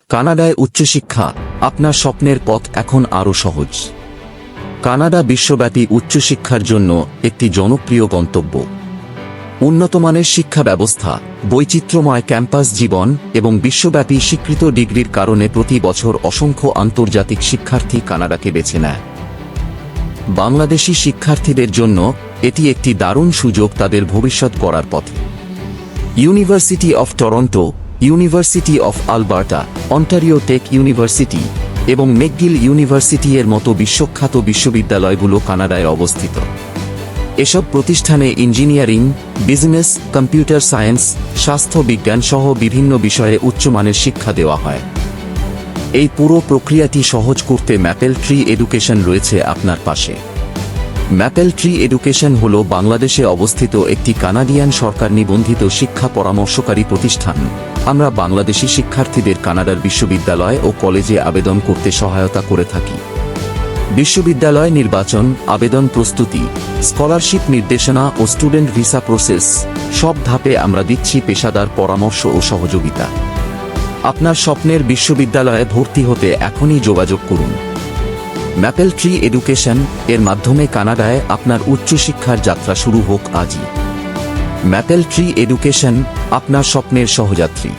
কানাডায় উচ্চশিক্ষা, আপনার স্বপ্নের পথ এখন আরও সহজ। কানাডা বিশ্বব্যাপী উচ্চশিক্ষার জন্য একটি জনপ্রিয় গন্তব্য। উন্নতমানের শিক্ষা ব্যবস্থা, বৈচিত্র্যময় ক্যাম্পাস জীবন এবং বিশ্বব্যাপী স্বীকৃত ডিগ্রির কারণে প্রতি বছর অসংখ্য আন্তর্জাতিক শিক্ষার্থী কানাডাকে বেছে নেয়। বাংলাদেশি শিক্ষার্থীদের জন্য এটি একটি দারুণ সুযোগ তাদের ভবিষ্যৎ গড়ার পথে। University of Toronto, university of Alberta, Ontario tech university এবং মেকগিল ইউনিভার্সিটি এর মতো বিশ্বখ্যাত বিশ্ববিদ্যালয়গুলো কানাডায় অবস্থিত। এসব প্রতিষ্ঠানে ইঞ্জিনিয়ারিং, বিজনেস, কম্পিউটার সায়েন্স, স্বাস্থ্য বিজ্ঞান সহ বিভিন্ন বিষয়ে উচ্চমানের শিক্ষা দেওয়া হয়। এই পুরো প্রক্রিয়াটি সহজ করতে ম্যাপেল ট্রি এডুকেশন রয়েছে আপনার পাশে। ম্যাপেল ট্রি এডুকেশন হল বাংলাদেশে অবস্থিত একটি কানাডিয়ান সরকার নিবন্ধিত শিক্ষা পরামর্শকারী প্রতিষ্ঠান। আমরা বাংলাদেশি শিক্ষার্থীদের কানাডার বিশ্ববিদ্যালয় ও কলেজে আবেদন করতে সহায়তা করে থাকি। বিশ্ববিদ্যালয় নির্বাচন, আবেদন প্রস্তুতি, স্কলারশিপ নির্দেশনা ও স্টুডেন্ট ভিসা প্রসেস সব ধাপে আমরা দিচ্ছি পেশাদার পরামর্শ ও সহযোগিতা। আপনার স্বপ্নের বিশ্ববিদ্যালয়ে ভর্তি হতে এখনই যোগাযোগ করুন। ম্যাপেল ট্রি এডুকেশন এর মাধ্যমে কানাডায় আপনার উচ্চশিক্ষার যাত্রা শুরু হোক আজই। ম্যাপেল ট্রি এডুকেশন, আপনার স্বপ্নের সহযাত্রী।